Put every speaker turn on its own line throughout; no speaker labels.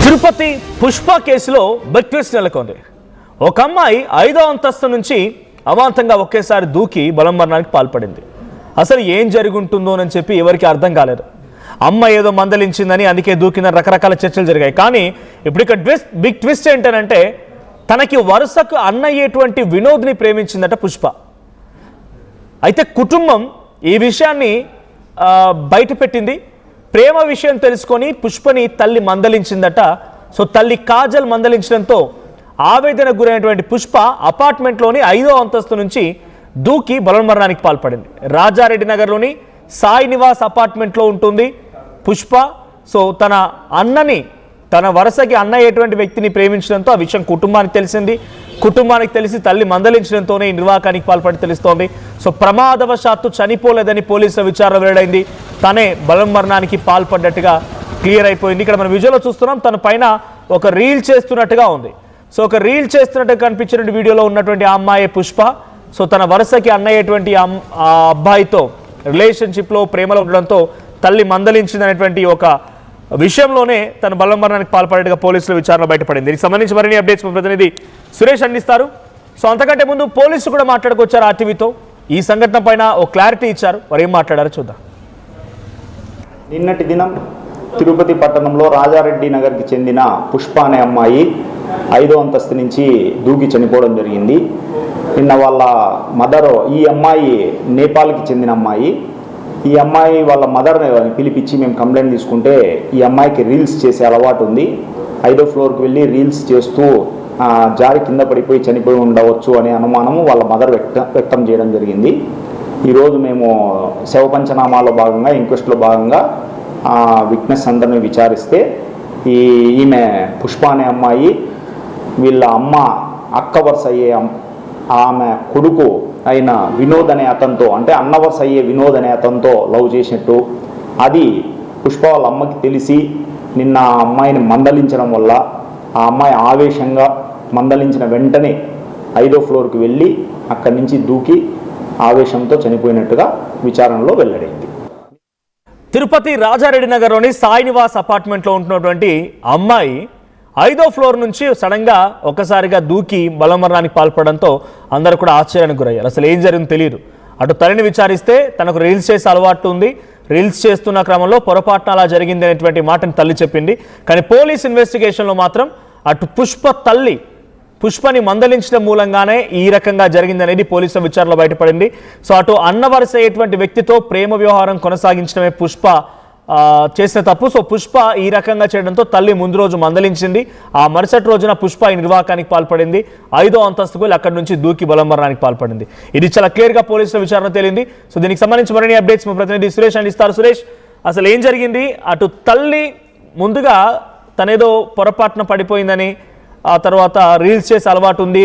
తిరుపతి పుష్ప కేసులో big twist నెలకొంది. ఒక అమ్మాయి 5వ అంతస్తు నుంచి అమాంతంగా ఒకేసారి దూకి బలమరణానికి పాల్పడింది. అసలు ఏం జరుగుంటుందోనని చెప్పి ఎవరికి అర్థం కాలేదు. అమ్మ ఏదో మందలించిందని అందుకే దూకిందని రకరకాల చర్చలు జరిగాయి. కానీ ఇప్పుడు ఇక్కడ బిగ్ ట్విస్ట్ ఏంటంటే తనకి వరుసకు అన్నయ్యేటువంటి వినోద్ని ప్రేమించిందట పుష్ప. అయితే కుటుంబం ఈ విషయాన్ని బయటపెట్టింది. ప్రేమ విషయం తెలుసుకొని పుష్పని తల్లి మందలించిందట. సో తల్లి కాజల్ మందలించడంతో ఆవేదన గురైనటువంటి పుష్ప అపార్ట్మెంట్లోని 5వ అంతస్తు నుంచి దూకి బలవన్మరణానికి పాల్పడింది. రాజారెడ్డి నగర్లోని సాయి నివాస్ అపార్ట్మెంట్లో ఉంటుంది పుష్ప. సో తన వరుసకి అన్నయ్యేటువంటి వ్యక్తిని ప్రేమించడంతో ఆ విషయం కుటుంబానికి తెలిసింది. కుటుంబానికి తెలిసి తల్లి మందలించడంతోనే ఈ నిర్వాకానికి పాల్పడి తెలుస్తోంది. సో ప్రమాదవశాత్తు చనిపోలేదని పోలీసుల విచారణ వెల్లడైంది. తనే బలవన్మరణానికి పాల్పడ్డట్టుగా క్లియర్ అయిపోయింది. ఇక్కడ మనం విజువల్లో చూస్తున్నాం, తన పైన ఒక రీల్ చేస్తున్నట్టుగా ఉంది. సో ఒక రీల్ చేస్తున్నట్టుగా కనిపించిన వీడియోలో ఉన్నటువంటి ఆ అమ్మాయి పుష్ప. సో తన వరుసకి అన్నయ్యేటువంటి ఆ అబ్బాయితో రిలేషన్షిప్లో ప్రేమలో ఉండడంతో తల్లి మందలించింది అనేటువంటి ఒక విషయంలోనే తన బలవన్మరణానికి పాల్పడేట్టుగా పోలీసుల విచారణ బయటపడింది. దీనికి సంబంధించి మరిన్ని అప్డేట్స్ మా ప్రతినిధి సురేష్ అందిస్తారు. సో అంతకంటే ముందు పోలీసులు కూడా మాట్లాడుకొచ్చారు ఆర్టీవీతో. ఈ సంఘటన పైన ఓ క్లారిటీ ఇచ్చారు. వారు ఏం మాట్లాడారో చూద్దాం.
నిన్నటి దినం తిరుపతి పట్టణంలో రాజారెడ్డి నగర్కి చెందిన పుష్ప అనే అమ్మాయి 5వ అంతస్తు నుంచి దూకి చనిపోవడం జరిగింది. నిన్న వాళ్ళ మదర్, ఈ అమ్మాయి నేపాల్కి చెందిన అమ్మాయి, ఈ అమ్మాయి వాళ్ళ మదర్ని పిలిపించి మేము కంప్లైంట్ తీసుకుంటే ఈ అమ్మాయికి రీల్స్ చేసే అలవాటు ఉంది. 5వ ఫ్లోర్కి వెళ్ళి రీల్స్ చేస్తూ జారి కింద పడిపోయి చనిపోయి ఉండవచ్చు అనే అనుమానము వాళ్ళ మదర్ వ్యక్తం చేయడం జరిగింది. ఈరోజు మేము శవ పంచనామాలో భాగంగా, ఇంక్వెస్ట్లో భాగంగా విట్నెస్ అందరిని విచారిస్తే ఈమె పుష్ప అనే అమ్మాయి వీళ్ళ అక్క వరుస అయ్యే ఆమె కొడుకు అయిన వినోద్ అనే అతనితో, అంటే అన్న వరుస అయ్యే వినోద్ అనే అతనితో లవ్ చేసినట్టు, అది పుష్ప వాళ్ళ అమ్మకి తెలిసి నిన్న ఆ అమ్మాయిని మందలించడం వల్ల ఆ అమ్మాయి ఆవేశంగా మందలించిన వెంటనే 5వ ఫ్లోర్కి వెళ్ళి అక్కడి నుంచి దూకి ఆవేశంతో చనిపోయినట్టుగా విచారణలో వెల్లడైంది.
తిరుపతి రాజారెడ్డి నగర్లోని సాయి నివాస్ అపార్ట్మెంట్లో ఉంటున్నటువంటి అమ్మాయి 5వ ఫ్లోర్ నుంచి సడన్గా ఒక్కసారిగా దూకి బలవన్మరణానికి పాల్పడడంతో అందరూ కూడా ఆశ్చర్యానికి గురయ్యారు. అసలు ఏం జరిగిందో తెలియదు. అటు తల్లిని విచారిస్తే తనకు రీల్స్ చేసే అలవాటు ఉంది, రీల్స్ చేస్తున్న క్రమంలో పొరపాటున అలా జరిగింది అనేటువంటి మాటను తల్లి చెప్పింది. కానీ పోలీస్ ఇన్వెస్టిగేషన్లో మాత్రం అటు పుష్పని మందలించడం మూలంగానే ఈ రకంగా జరిగిందనేది పోలీసుల విచారణలో బయటపడింది. సో అటు అన్న వరుస అయ్యేటువంటి వ్యక్తితో ప్రేమ వ్యవహారం కొనసాగించడమే పుష్ప చేసిన తప్పు. సో పుష్ప ఈ రకంగా చేయడంతో తల్లి ముందు రోజు మందలించింది. ఆ మరుసటి రోజున పుష్ప ఈ నిర్వాకానికి పాల్పడింది. 5వ అంతస్తుకు అక్కడి నుంచి దూకి బలవన్మరణానికి పాల్పడింది. ఇది చాలా క్లియర్గా పోలీసుల విచారణ తేలింది. సో దీనికి సంబంధించి మరిన్ని అప్డేట్స్ మా ప్రతినిధి సురేష్ అందిస్తారు. సురేష్, అసలు ఏం జరిగింది? అటు తల్లి ముందుగా తనేదో పొరపాటున పడిపోయిందని, ఆ తర్వాత రీల్స్ చేసే అలవాటు ఉంది,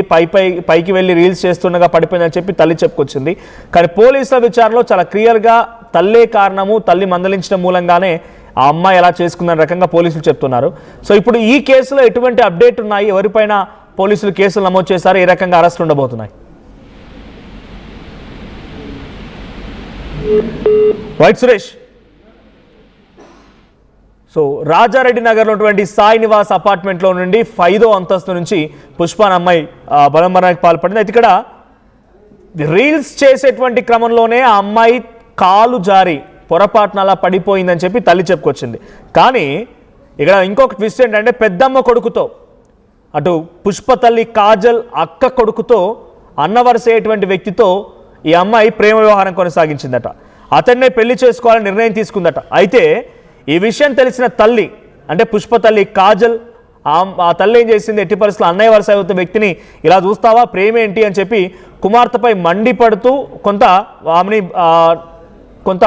పైకి వెళ్ళి రీల్స్ చేస్తుండగా పడిపోయిందని చెప్పి తల్లి చెప్పుకొచ్చింది. కానీ పోలీసుల విచారణలో చాలా క్లియర్గా తల్లే కారణము, తల్లి మందలించడం మూలంగానే ఆ అమ్మాయి ఎలా చేసుకుందనే రకంగా పోలీసులు చెప్తున్నారు. సో ఇప్పుడు ఈ కేసులో ఎటువంటి అప్డేట్ ఉన్నాయి? ఎవరిపైన పోలీసులు కేసులు నమోదు చేశారు? ఏ రకంగా అరెస్టులు ఉండబోతున్నాయి? రైట్ సురేష్. సో రాజారెడ్డి నగర్లో ఉన్నటువంటి సాయి నివాస్ అపార్ట్మెంట్లో నుండి 5వ అంతస్తు నుంచి పుష్ప అనే అమ్మాయి బలవన్మరణానికి పాల్పడింది. అయితే ఇక్కడ రీల్స్ చేసేటువంటి క్రమంలోనే ఆ అమ్మాయి కాలు జారి పొరపాటున అలా పడిపోయిందని చెప్పి తల్లి చెప్పుకొచ్చింది. కానీ ఇక్కడ ఇంకొక ట్విస్ట్ ఏంటంటే పెద్దమ్మ కొడుకుతో, అటు పుష్ప తల్లి కాజల్ అక్క కొడుకుతో అన్న వరుసయ్యేటువంటి వ్యక్తితో ఈ అమ్మాయి ప్రేమ వ్యవహారం కొనసాగించిందట. అతన్నే పెళ్లి చేసుకోవాలని నిర్ణయం తీసుకుందట. అయితే ఈ విషయం తెలిసిన తల్లి, అంటే పుష్ప తల్లి కాజల్, ఆ తల్లి ఏం చేసింది, ఎట్టి పరిస్థితుల్లో అన్నయ్య వరుస అవుతున్న వ్యక్తిని ఇలా చూస్తావా, ప్రేమేంటి అని చెప్పి కుమార్తెపై మండిపడుతూ కొంత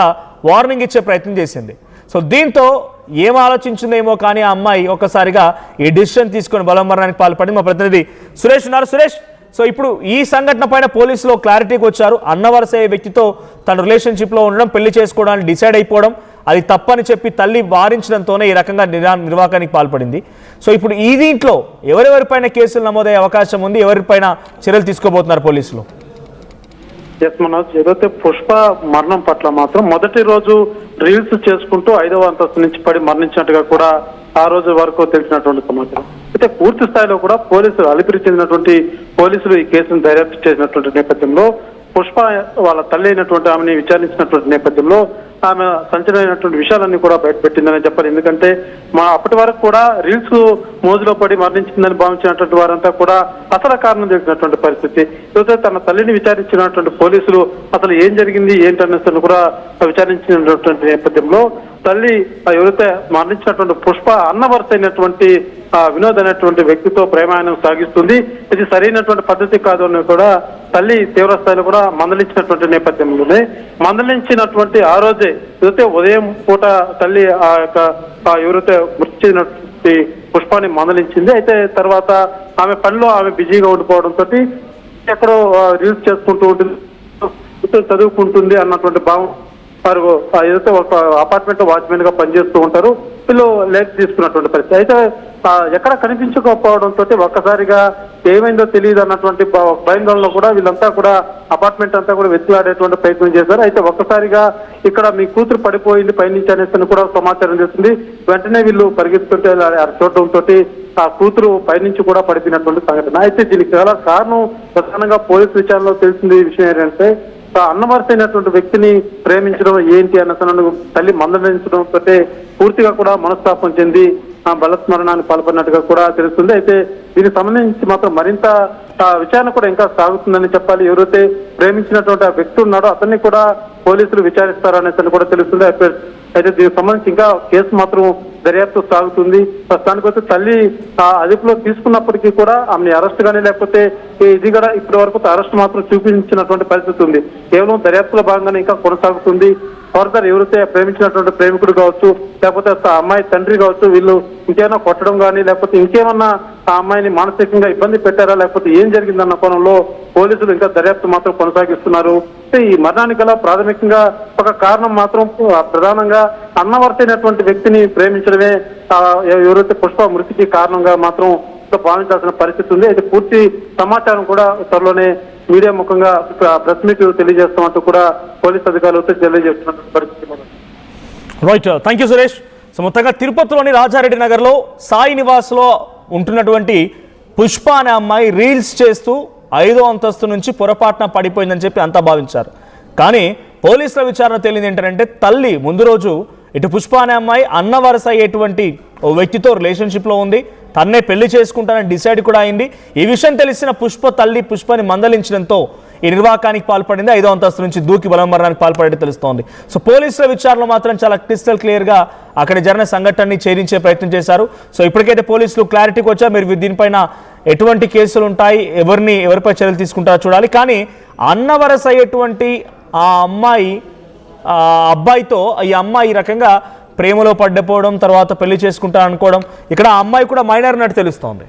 వార్నింగ్ ఇచ్చే ప్రయత్నం చేసింది. సో దీంతో ఏం ఆలోచించిందేమో కానీ ఆ అమ్మాయి ఒక్కసారిగా ఈ డిసిషన్ తీసుకొని బలవన్మరణానికి పాల్పడింది. మా ప్రతినిధి సురేష్ ఉన్నారు. సురేష్, సో ఇప్పుడు ఈ సంఘటన పైన పోలీసులు క్లారిటీకి వచ్చారు. అన్న వరుస వ్యక్తితో తన రిలేషన్షిప్లో ఉండడం, పెళ్లి చేసుకోవడానికి డిసైడ్ అయిపోవడం, అది తప్పని చెప్పి తల్లి వారించడంతోనే ఈ రకంగా నిర్వాకానికి పాల్పడింది. సో ఇప్పుడు ఈ దీంట్లో ఎవరెవరిపైన కేసులు నమోదయ్యే అవకాశం ఉంది? ఎవరిపైన చర్యలు తీసుకోబోతున్నారు పోలీసులు?
ఎస్ మనోజ్, ఏదైతే పుష్ప మరణం పట్ల మాత్రం మొదటి రోజు రీల్స్ చేసుకుంటూ 5వ అంతస్తు నుంచి పడి మరణించినట్టుగా కూడా ఆ రోజు వరకు తెలిసినటువంటి సమాచారం. అయితే పూర్తి స్థాయిలో కూడా పోలీసులు అలిపిరి చెందినటువంటి పోలీసులు ఈ కేసును దర్యాప్తు చేసినటువంటి నేపథ్యంలో పుష్ప వాళ్ళ తల్లి అయినటువంటి ఆమెని విచారించినటువంటి నేపథ్యంలో ఆమె సంచలనమైనటువంటి విషయాలన్నీ కూడా బయటపెట్టిందని చెప్పాలి. ఎందుకంటే అప్పటి వరకు కూడా రీల్స్ మోజులో పడి మరణించిందని భావించినటువంటి వారంతా కూడా అసలు కారణం తెలిసినటువంటి పరిస్థితి. అయితే తన తల్లిని విచారించినటువంటి పోలీసులు అసలు ఏం జరిగింది ఏంటనేసి కూడా విచారించినటువంటి నేపథ్యంలో తల్లి ఎవరైతే మరణించినటువంటి పుష్ప అన్న వరుస అయినటువంటి వినోద్ అనేటువంటి వ్యక్తితో ప్రేమాయణం సాగిస్తుంది. ఇది సరైనటువంటి పద్ధతి కాదు అని కూడా తల్లి తీవ్ర స్థాయిలో కూడా మందలించినటువంటి నేపథ్యంలోనే మందలించినటువంటి ఆ రోజే ఏదైతే ఉదయం పూట తల్లి ఆ యొక్క ఎవరైతే మృతి చెందినటువంటి పుష్పాన్ని మందలించింది. అయితే తర్వాత ఆమె పనిలో ఆమె బిజీగా ఉండిపోవడంతో ఎక్కడో రీల్స్ చేసుకుంటూ ఉంటుంది, చదువుకుంటుంది అన్నటువంటి భావం వారు ఏదైతే ఒక అపార్ట్మెంట్ వాచ్మెన్ గా పనిచేస్తూ ఉంటారు, వీళ్ళు లేట్ తీసుకున్నటువంటి పరిస్థితి. అయితే ఎక్కడ కనిపించకపోవడంతో ఒక్కసారిగా ఏమైందో తెలియదు అన్నటువంటి భయాందోళనలో కూడా వీళ్ళంతా కూడా అపార్ట్మెంట్ అంతా కూడా వెతిలాడేటువంటి ప్రయత్నం చేశారు. అయితే ఒక్కసారిగా ఇక్కడ మీ కూతురు పడిపోయింది పైనుంచి అనేసి కూడా సమాచారం చేస్తుంది. వెంటనే వీళ్ళు పరిగెత్తుకుంటే చూడటంతో ఆ కూతురు పైనుంచి కూడా పడిపోయినటువంటి సంఘటన. అయితే దీనికి గల కారణం ప్రధానంగా పోలీసు విచారణలో తెలిసింది విషయం ఏంటంటే అన్నవరసైనటువంటి వ్యక్తిని ప్రేమించడం ఏంటి అన్న తల్లి మందలించడంతో పూర్తిగా కూడా మనస్తాపం చెంది బలస్మరణాన్ని పాల్పడినట్టుగా కూడా తెలుస్తుంది. అయితే దీనికి సంబంధించి మాత్రం మరింత విచారణ కూడా ఇంకా సాగుతుందని చెప్పాలి. ఎవరైతే ప్రేమించినటువంటి ఆ వ్యక్తి ఉన్నాడో అతన్ని కూడా పోలీసులు విచారిస్తారనేసి కూడా తెలుస్తుంది. అయితే దీనికి సంబంధించి ఇంకా కేసు మాత్రం దర్యాప్తు సాగుతుంది. ప్రస్తుతానికి అయితే తల్లి అదుపులో తీసుకున్నప్పటికీ కూడా ఆమెని అరెస్ట్ కానీ లేకపోతే ఇది కూడా ఇప్పటి వరకు అరెస్ట్ మాత్రం చూపించినటువంటి పరిస్థితి ఉంది. కేవలం దర్యాప్తులో భాగంగానే ఇంకా కొనసాగుతుంది. ఫర్దర్ ఎవరైతే ప్రేమించినటువంటి ప్రేమికుడు కావచ్చు లేకపోతే అమ్మాయి తండ్రి కావచ్చు వీళ్ళు ఇంకేమైనా కొట్టడం కానీ లేకపోతే ఇంకేమన్నా ఆ అమ్మాయిని మానసికంగా ఇబ్బంది పెట్టారా లేకపోతే ఏం జరిగిందన్న కోణంలో పోలీసులు ఇంకా దర్యాప్తు మాత్రం కొనసాగిస్తున్నారు. ఈ మరణానికి గల ప్రాథమికంగా ఒక కారణం మాత్రం ప్రధానంగా అన్నవరసైనటువంటి వ్యక్తిని ప్రేమించడమే ఎవరైతే పుష్ప మృతికి కారణంగా మాత్రం భావించాల్సిన పరిస్థితి ఉంది. అయితే పూర్తి సమాచారం కూడా త్వరలోనే మీడియా ముఖంగా ప్రెస్ మీట్ తెలియజేస్తామంటూ కూడా పోలీస్ అధికారులతో తెలియజేస్తున్న పరిస్థితి.
Right, thank you Suresh. So మొత్తంగా తిరుపతిలోని రాజారెడ్డి నగర్లో సాయి నివాస్లో ఉంటున్నటువంటి పుష్ప అనే అమ్మాయి రీల్స్ చేస్తూ 5వ అంతస్తు నుంచి పొరపాటున పడిపోయిందని చెప్పి అంతా భావించారు. కానీ పోలీసుల విచారణ తేలింది ఏంటంటే తల్లి ముందు రోజు ఇటు పుష్ప అనే అమ్మాయి అన్న వరుస అయ్యేటువంటి ఓ వ్యక్తితో రిలేషన్షిప్లో ఉంది, తన్నే పెళ్లి చేసుకుంటానని డిసైడ్ కూడా అయింది. ఈ విషయం తెలిసిన పుష్ప తల్లి పుష్పని మందలించడంతో ఈ నిర్వాకానికి పాల్పడింది. 5వ అంతస్తు నుంచి దూకి బలమరణానికి పాల్పడేది తెలుస్తోంది. సో పోలీసుల విచారణలో మాత్రం చాలా క్రిస్టల్ క్లియర్గా అక్కడ జరిగిన సంఘటనని ఛేదించే ప్రయత్నం చేశారు. సో ఇప్పటికైతే పోలీసులు క్లారిటీకి వచ్చారు. మీరు దీనిపైన ఎటువంటి కేసులు ఉంటాయి, ఎవరిపై చర్యలు తీసుకుంటారో చూడాలి. కానీ అన్నవరస అయ్యేటువంటి ఆ అమ్మాయి అబ్బాయితో ఈ అమ్మాయి ఈ రకంగా ప్రేమలో పడ్డిపోవడం, తర్వాత పెళ్లి చేసుకుంటా అనుకోవడం, ఇక్కడ ఆ అమ్మాయి కూడా మైనర్ అన్నట్టు తెలుస్తోంది.